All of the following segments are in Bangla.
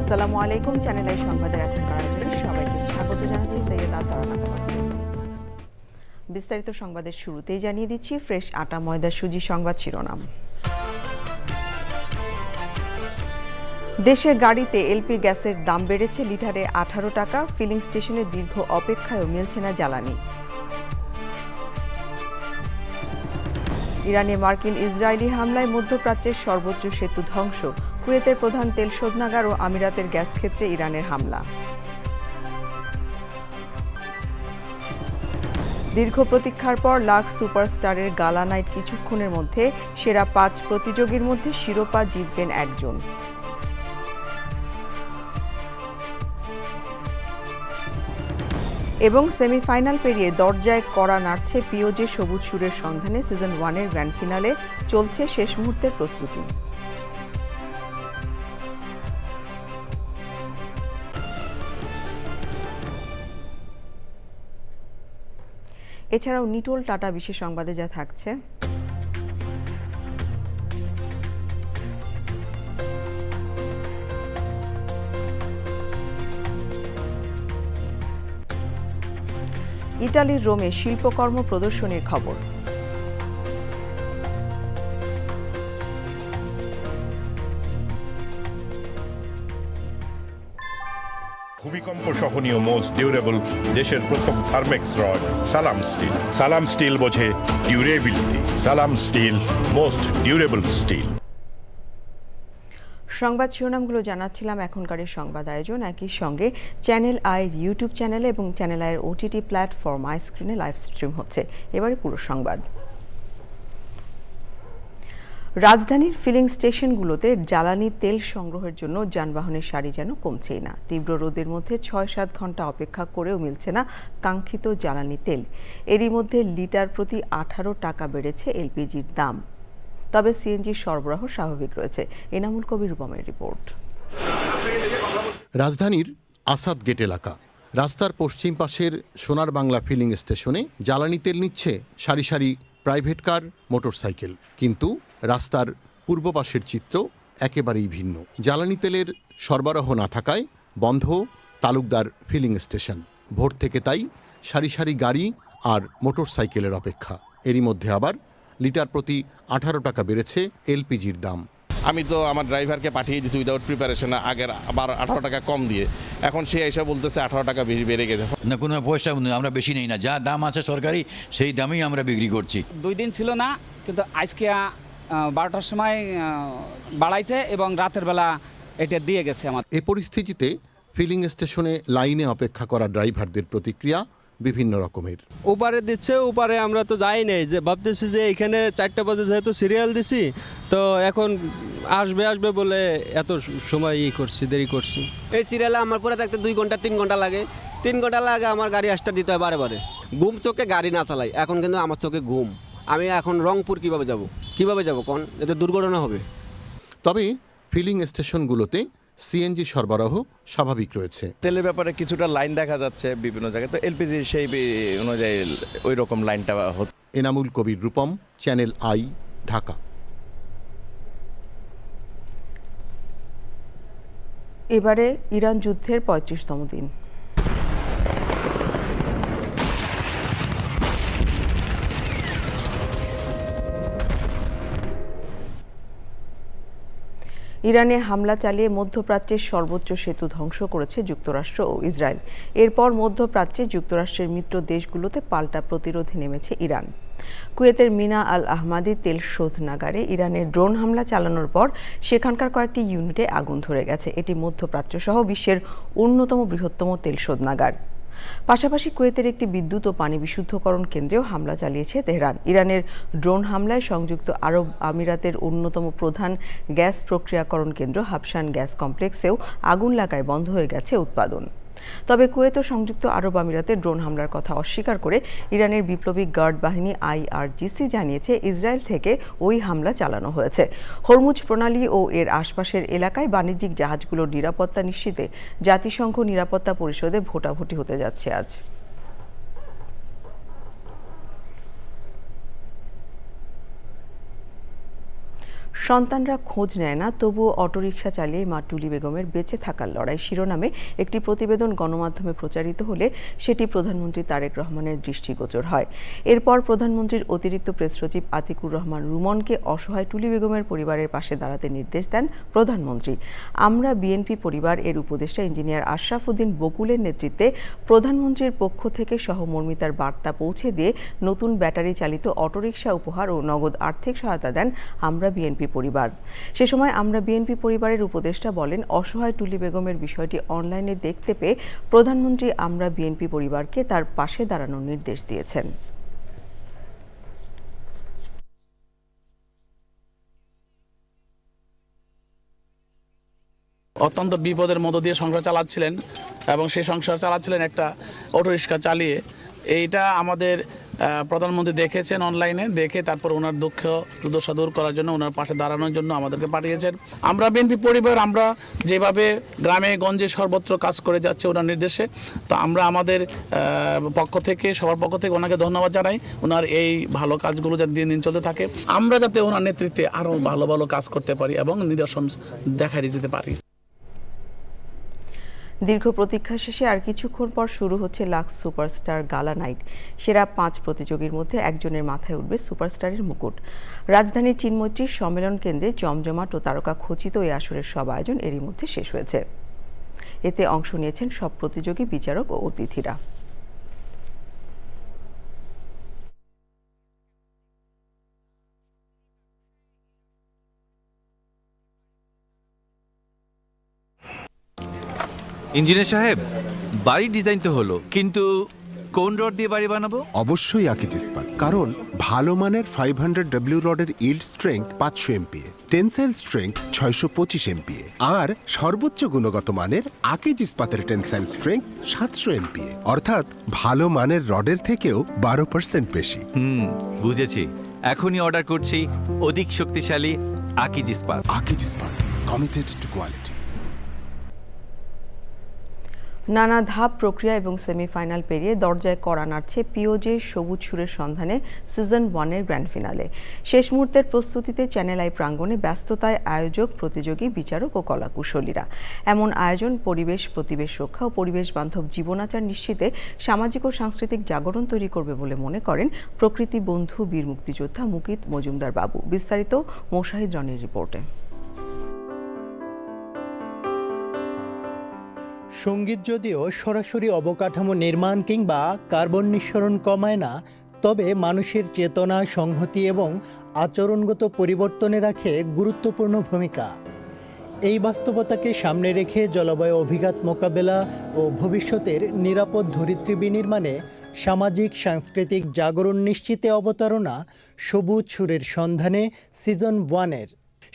আসসালামু আলাইকুম। চ্যানেল আই সংবাদের এখনকার আয়োজনে সবাইকে স্বাগত জানাচ্ছি। সৈয়দা তারানা। বিস্তারিত সংবাদের শুরুতেই জানিয়ে দিচ্ছি ফ্রেশ আটা ময়দা সুজি সংবাদ শিরোনাম। দেশে গাড়িতে এলপি গ্যাসের দাম বেড়েছে লিটারে 18 টাকা। ফিলিং স্টেশনে দীর্ঘ অপেক্ষায়ও মিলছে না জ্বালানি। ইরানে মার্কিন ইসরায়েলি হামলায় মধ্যপ্রাচ্যের সর্বোচ্চ সেতু ধ্বংস। কুয়েতের প্রধান তেল শোধনাগার ও আমিরাতের গ্যাস ক্ষেত্রে ইরানের হামলা। দীর্ঘ প্রতীক্ষার পর লাক্স সুপারস্টারের গালা নাইট কিছুক্ষণের মধ্যে সেরা 5 প্রতিযোগীর মধ্যে শিরোপা জিতবেন একজন। এবং সেমিফাইনাল পেরিয়ে দরজায় কড়া নাড়ছে পিওজে সবুজ সুরের সন্ধানে সিজন 1-এর গ্র্যান্ড ফিনালে চলছে শেষ মুহূর্তের প্রস্তুতি। এছাড়াও নিটোল টাটা বিশেষ সংবাদে যা থাকছে, ইতালির রোমে শিল্পকর্ম প্রদর্শনীর খবর। ভূমিকম্প সহনীয় মোস্ট ডিউরেবল দেশের প্রথম থার্মেক্স রড সালাম স্টিল। সালাম স্টিল বোঝে ডিউরেবিলিটি। সালাম স্টিল, মোস্ট ডিউরেবল স্টিল। সংবাদ শিরোনামগুলো জানাচ্ছিলাম। এখনকার সংবাদ আয়োজন একই সঙ্গে চ্যানেল আইয়ের ইউটিউব চ্যানেলে এবং চ্যানেল আইয়ের ওটিটি প্ল্যাটফর্ম আই স্ক্রিনে লাইভ স্ট্রিম হচ্ছে। এবারে পুরো সংবাদ। রাজধানীর ফিলিং স্টেশনগুলোতে জ্বালানি তেল সংগ্রহের জন্য যানবাহনের সারি যেন কমছেই না। তীব্র রোদের মধ্যে ৬-৭ ঘন্টা অপেক্ষা করেও মিলছে না কাঙ্ক্ষিত জ্বালানি তেল। এরই মধ্যে লিটার প্রতি 18 টাকা বেড়েছে এলপিজির দাম। তবে সিএনজির সরবরাহ স্বাভাবিক রয়েছে। এনামুল কবির রূপমের রিপোর্ট। রাজধানীর আসাদ গেট এলাকা, রাস্তার পশ্চিম পাশের সোনার বাংলা ফিলিং স্টেশনে জ্বালানি তেল নিচ্ছে সারি সারি প্রাইভেট কার, মোটরসাইকেল। কিন্তু রাস্তার পূর্ব পাশের চিত্র একেবারেই ভিন্ন। জ্বালানি তেলের সরবরাহ না থাকায় বন্ধ তালুকদার ফিলিং স্টেশন। ভোর থেকে তাই সারি সারি গাড়ি আর মোটরসাইকেলের অপেক্ষা। এরই মধ্যে আবার লিটার প্রতি 18 টাকা বেড়েছে এলপিজির দাম। আমি তো আমার ড্রাইভারকে পাঠিয়ে দিয়েছি উইদাউট প্রিপারেশন, আগের আবার 18 টাকা কম দিয়ে। এখন সে এসে বলতেছে 18 টাকা বেড়ে গেছে। না, কোনো পয়সা আমরা বেশি নেই না, যা দাম আছে সরকারি সেই দামেই আমরা বিক্রি করছি। 2 দিন ছিল না, কিন্তু আজকে 12টার সময় বাড়াইছে এবং রাতের বেলা এটা দিয়ে গেছে আমার। এ পরিস্থিতিতে ফিলিং স্টেশনে লাইনে অপেক্ষা করা ড্রাইভারদের প্রতিক্রিয়া বিভিন্ন রকমের। ওপারে দিচ্ছে, ওপারে আমরা তো যাই নাই, যে ভাবতেছি যে এখানে 4টা বাজে যেহেতু সিরিয়াল দিছি, তো এখন আসবে বলে এত সময় দেরি করছি। এই সিরিয়ালে আমার পরে থাকতে 2 ঘন্টা 3 ঘন্টা লাগে। 3 ঘন্টা লাগে আমার গাড়ি আসতে দিতে হয় বারে। ঘুম চোখে গাড়ি না চালাই, এখন কিন্তু আমার চোখে ঘুম। আমি এখন রংপুর কিভাবে যাব কোন, এতে দুর্ঘটনা হবে। তবে ফিলিং স্টেশনগুলোতে সিএনজি সরবরাহ স্বাভাবিক রয়েছে। তেলের ব্যাপারে কিছুটা লাইন দেখা যাচ্ছে বিভিন্ন জায়গায়, তো এলপিজি সেই অনুযায়ী ওই রকম লাইনটা হচ্ছে। Enamul Kabir Rupam, channel i, Dhaka. এবারে ইরান যুদ্ধের 35তম দিন। ইরানে হামলা চালিয়ে মধ্যপ্রাচ্যের সর্বোচ্চ সেতু ধ্বংস করেছে যুক্তরাষ্ট্র ও ইসরায়েল। এরপর মধ্যপ্রাচ্যে যুক্তরাষ্ট্রের মিত্র দেশগুলোতে পাল্টা প্রতিরোধে নেমেছে ইরান। কুয়েতের মিনা আল আহমাদি তেল শোধনাগারে ইরানের ড্রোন হামলা চালানোর পর সেখানকার কয়েকটি ইউনিটে আগুন ধরে গেছে। এটি মধ্যপ্রাচ্য সহ বিশ্বের অন্যতম বৃহত্তম তেল শোধনাগার। পাশাপাশি কুয়েতের একটি বিদ্যুৎ ও পানি বিশুদ্ধকরণ কেন্দ্রেও হামলা চালিয়েছে তেহরান। ইরানের ড্রোন হামলায় সংযুক্ত আরব আমিরাতের অন্যতম প্রধান গ্যাস প্রক্রিয়াকরণ কেন্দ্র হাবশান গ্যাস কমপ্লেক্সেও আগুন লাগায় বন্ধ হয়ে গেছে উৎপাদন। তবে কুয়েত ও সংযুক্ত আরব আমিরাতে ড্রোন হামলার কথা অস্বীকার করে ইরানের বিপ্লবী গার্ড বাহিনী আইআরজিসি জানিয়েছে ইসরায়েল থেকে ওই হামলা চালানো হয়েছে। হরমুজ প্রণালী ও এর আশপাশের এলাকায় বাণিজ্যিক জাহাজগুলোর নিরাপত্তা নিশ্চিতে জাতিসংঘ নিরাপত্তা পরিষদে ভোটাভুটি হতে যাচ্ছে আজ। সন্তানরা খোঁজ নেয় না, তবুও অটোরিকশা চালিয়ে মা টুলি বেগমের বেঁচে থাকার লড়াই শিরোনামে একটি প্রতিবেদন গণমাধ্যমে প্রচারিত হলে সেটি প্রধানমন্ত্রী তারেক রহমানের দৃষ্টিগোচর হয়। এরপর প্রধানমন্ত্রীর অতিরিক্ত প্রেস সচিব আতিকুর রহমান রুমনকে অসহায় টুলি বেগমের পরিবারের পাশে দাঁড়াতে নির্দেশ দেন প্রধানমন্ত্রী। আমরা বিএনপি পরিবার এর উপদেষ্টা ইঞ্জিনিয়ার আশরাফ উদ্দিন বকুলের নেতৃত্বে প্রধানমন্ত্রীর পক্ষ থেকে সহমর্মিতার বার্তা পৌঁছে দিয়ে নতুন ব্যাটারি চালিত অটোরিকশা উপহার ও নগদ আর্থিক সহায়তা দেন আমরা বিএনপি পরিবার। সে সময় আমরা বিএনপি পরিবারের উপদেষ্টা বলেন, অসহায় টুলি বেগমের বিষয়টি অনলাইনে দেখতে পেয়ে প্রধানমন্ত্রী আমরা বিএনপি পরিবারকে তার পাশে দাঁড়ানোর নির্দেশ দিয়েছেন। অত্যন্ত বিপদের মধ্য দিয়ে সংসার চালাচ্ছিলেন এবং সেই সংসার চালাচ্ছিলেন একটা অটোরিক্সা চালিয়ে। এইটা আমাদের প্রধানমন্ত্রী দেখেছেন অনলাইনে, দেখে তারপর ওনার দুর্দশা দূর করার জন্য, ওনার পাশে দাঁড়ানোর জন্য আমাদেরকে পাঠিয়েছেন। আমরা বিএনপি পরিবার আমরা যেভাবে গ্রামে গঞ্জে সর্বত্র কাজ করে যাচ্ছে ওনার নির্দেশে, তো আমরা আমাদের পক্ষ থেকে সবার পক্ষ থেকে ওনাকে ধন্যবাদ জানাই। ওনার এই ভালো কাজগুলো যাতে দিন দিন চলতে থাকে, আমরা যাতে ওনার নেতৃত্বে আরও ভালো ভালো কাজ করতে পারি এবং নিদর্শন দেখাই যেতে পারি। দীর্ঘ প্রতীক্ষা শেষে আর কিছুক্ষণ পর শুরু হচ্ছে লাক্স সুপারস্টার গালা নাইট। সেরা 5 প্রতিযোগীর মধ্যে একজনের মাথায় উঠবে সুপারস্টারের মুকুট। রাজধানীর চিন্মৈত্রী সম্মেলন কেন্দ্রে জমজমাট ও তারকা খচিত এই আসরের সব আয়োজন এরই মধ্যে শেষ হয়েছে। এতে অংশ নিয়েছেন সব প্রতিযোগী, বিচারক ও অতিথিরা। ইঞ্জিনিয়ার সাহেব, বাড়ির ডিজাইন তো হলো, কিন্তু কোন রড দিয়ে বাড়ি বানাবো? অবশ্যই আকিজ ইস্পাত, কারণ ভালো মানের 500W রডের yield strength 500 MPa, tensile strength 625 MPa, আর সর্বোচ্চ গুণগত মানের আকিজ ইস্পাতের টেনসাইল স্ট্রেংথ 700 MPa, অর্থাৎ ভালো মানের রডের থেকেও 12% বেশি। বুঝেছি, এখনই অর্ডার করছি অধিক শক্তিশালী আকিজ ইস্পাত। আকিজ ইস্পাত, কমিটেড টু কোয়ালিটি। নানা ধাপ প্রক্রিয়া এবং সেমিফাইনাল পেরিয়ে দরজায় কড়া নাড়ছে পিওজে সবুজ সুরের সন্ধানে সিজন 1-এর গ্র্যান্ড ফিনালে। শেষ মুহূর্তের প্রস্তুতিতে চ্যানেল আই প্রাঙ্গণে ব্যস্ততায় আয়োজক, প্রতিযোগী, বিচারক ও কলাকুশলীরা। এমন আয়োজন পরিবেশ প্রতিবেশ রক্ষা ও পরিবেশ বান্ধব জীবনাচার নিশ্চিতে সামাজিক ও সাংস্কৃতিক জাগরণ তৈরি করবে বলে মনে করেন প্রকৃতি বন্ধু বীর মুক্তিযোদ্ধা মুকিত মজুমদার বাবু। বিস্তারিত মোশাহিদ রনির রিপোর্টে। সঙ্গীত যদিও সরাসরি অবকাঠামো নির্মাণ কিংবা কার্বন নিঃসরণ কমায় না, তবে মানুষের চেতনা, সংহতি এবং আচরণগত পরিবর্তনে রাখে গুরুত্বপূর্ণ ভূমিকা। এই বাস্তবতাকে সামনে রেখে জলবায়ু অভিঘাত মোকাবেলা ও ভবিষ্যতের নিরাপদ ধরিত্রী বিনির্মাণে সামাজিক সাংস্কৃতিক জাগরণ নিশ্চিতে অবতারণা সবুজ সুরের সন্ধানে সিজন 1-এর।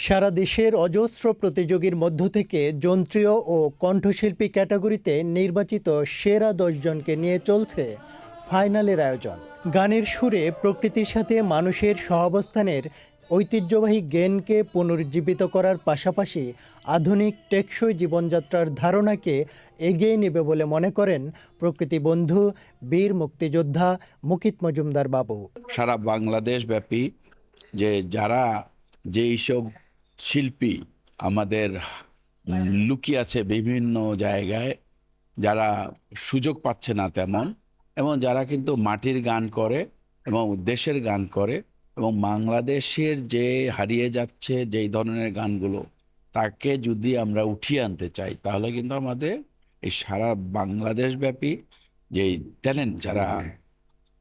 সারা দেশের অজস্র প্রতিযোগীর মধ্য থেকে যন্ত্রীয় ও কণ্ঠশিল্পী ক্যাটাগরিতে নির্বাচিত সেরা 10 জনকে নিয়ে চলছে ফাইনালের আয়োজন। গানের সুরে প্রকৃতির সাথে মানুষের সহাবস্থানের ঐতিহ্যবাহী জ্ঞানকে পুনরুজ্জীবিত করার পাশাপাশি আধুনিক টেকসই জীবনযাত্রার ধারণাকে এগিয়ে নেবে বলে মনে করেন প্রকৃতি বন্ধু বীর মুক্তিযোদ্ধা মুকিত মজুমদার বাবু। সারা বাংলাদেশ ব্যাপী যারা যেইসব শিল্পী আমাদের লুকিয়ে আছে বিভিন্ন জায়গায়, যারা সুযোগ পাচ্ছে না তেমন, এবং যারা কিন্তু মাটির গান করে এবং দেশের গান করে এবং বাংলাদেশের যে হারিয়ে যাচ্ছে যেই ধরনের গানগুলো, তাকে যদি আমরা উঠিয়ে আনতে চাই, তাহলে কিন্তু আমাদের এই সারা বাংলাদেশ ব্যাপী যে ট্যালেন্ট যারা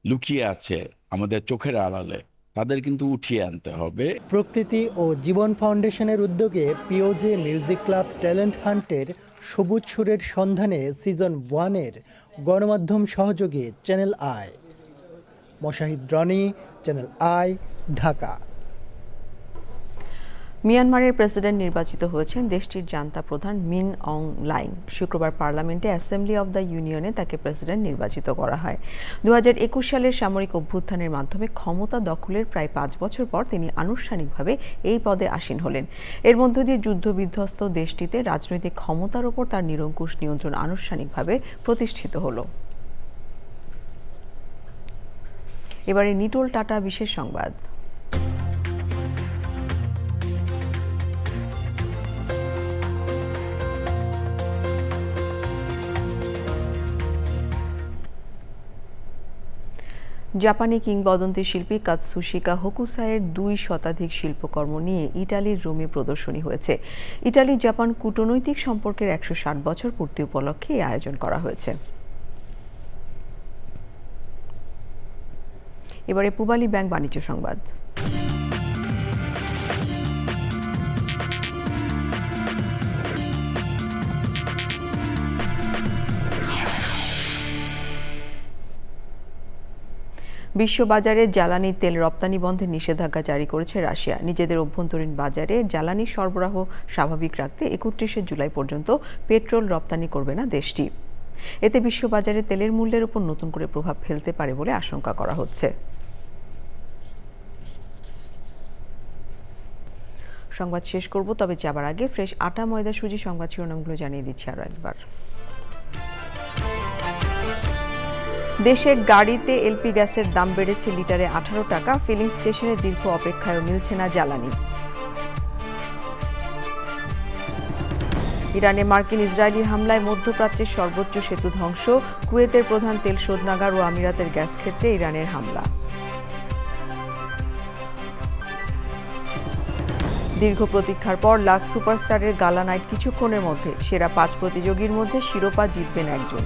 লুকিয়ে আছে আমাদের চোখের আড়ালে, তাদের কিন্তু উঠিয়ে আনতে হবে। প্রকৃতি ও জীবন ফাউন্ডেশনের উদ্যোগে পিওজে মিউজিক ক্লাব ট্যালেন্ট হান্টের সবুজ সুরের সন্ধানে সিজন 1-এর গণমাধ্যম সহযোগী channel i. Mosahid Roni, channel i, Dhaka. মিয়ানমারের প্রেসিডেন্ট নির্বাচিত হয়েছেন দেশটির জান্তা প্রধান মিন অং লাইং। শুক্রবার পার্লামেন্টে অ্যাসেম্বলি অব দ্য ইউনিয়নে তাকে প্রেসিডেন্ট নির্বাচিত করা হয়। 2021 সালের সামরিক অভ্যুত্থানের মাধ্যমে ক্ষমতা দখলের প্রায় 5 বছর পর তিনি আনুষ্ঠানিকভাবে এই পদে আসীন হলেন। এর মধ্য দিয়ে যুদ্ধবিধ্বস্ত দেশটিতে রাজনৈতিক ক্ষমতার ওপর তার নিরঙ্কুশ নিয়ন্ত্রণ আনুষ্ঠানিকভাবে প্রতিষ্ঠিত হলো। এবারে নিটোল টাটা বিশেষ সংবাদ। জাপানি কিংবদন্তি শিল্পী কাতসুশিকা হোকুসাইয়ের 2 শতাধিক শিল্পকর্ম নিয়ে ইটালির রোমে প্রদর্শনী হয়েছে। ইটালি জাপান কূটনৈতিক সম্পর্কের 160 বছর পূর্তি উপলক্ষে এই আয়োজন করা হয়েছে। এবারে পূবালী ব্যাংক বাণিজ্য সংবাদ। বিশ্ববাজারে জ্বালানি তেল রপ্তানি বন্ধে নিষেধাজ্ঞা জারি করেছে রাশিয়া। নিজেদের অভ্যন্তরীণ বাজারে জ্বালানি সরবরাহ স্বাভাবিক রাখতে 31শে জুলাই পর্যন্ত পেট্রোল রপ্তানি করবে না দেশটি। এতে বিশ্ববাজারে তেলের মূল্যের উপর নতুন করে প্রভাব ফেলতে পারে বলে আশঙ্কা করা হচ্ছে। সংবাদ শেষ করব, তবে যাবার আগে ফ্রেশ আটা ময়দা সুজি সংবাদ শিরোনামগুলো জানিয়ে দিচ্ছি আরও একবার। দেশে গাড়িতে এলপি গ্যাসের দাম বেড়েছে লিটারে 18 টাকা। ফিলিং স্টেশনে দীর্ঘ অপেক্ষায়ও মিলছে না জ্বালানি। ইরানে মার্কিন ইসরায়েলি হামলায় মধ্যপ্রাচ্যের সর্বোচ্চ সেতু ধ্বংস। কুয়েতের প্রধান তেল শোধনাগার ও আমিরাতের গ্যাস ক্ষেত্রে ইরানের হামলা। দীর্ঘ প্রতীক্ষার পর লাক্স সুপারস্টারের গালা নাইট কিছুক্ষণের মধ্যে। সেরা 5 প্রতিযোগীর মধ্যে শিরোপা জিতবেন একজন।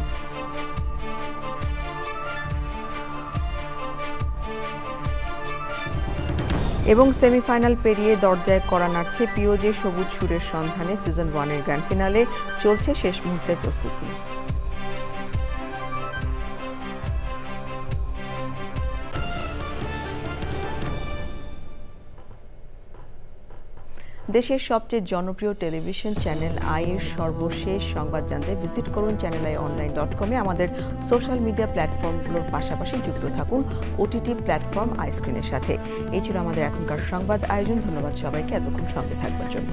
এবং সেমিফাইনাল পেরিয়ে দরজায় কড়া নাড়ছে পিওজে সবুজ সুরের সন্ধানে। সিজন 1-এর গ্র্যান্ড ফিনালে চলছে শেষ মুহূর্তের প্রস্তুতি। দেশের সবচেয়ে জনপ্রিয় টেলিভিশন চ্যানেল আই-এর সর্বশেষ সংবাদ জানতে ভিজিট করুন channelionline.com-এ। আমাদের সোশ্যাল মিডিয়া প্ল্যাটফর্মগুলোর পাশাপাশি যুক্ত থাকুন ওটিটি প্ল্যাটফর্ম আইস্ক্রিনের সাথে। এই ছিল আমাদের এখনকার সংবাদ আয়োজন। ধন্যবাদ সবাইকে এতক্ষণ সঙ্গে থাকবার জন্য।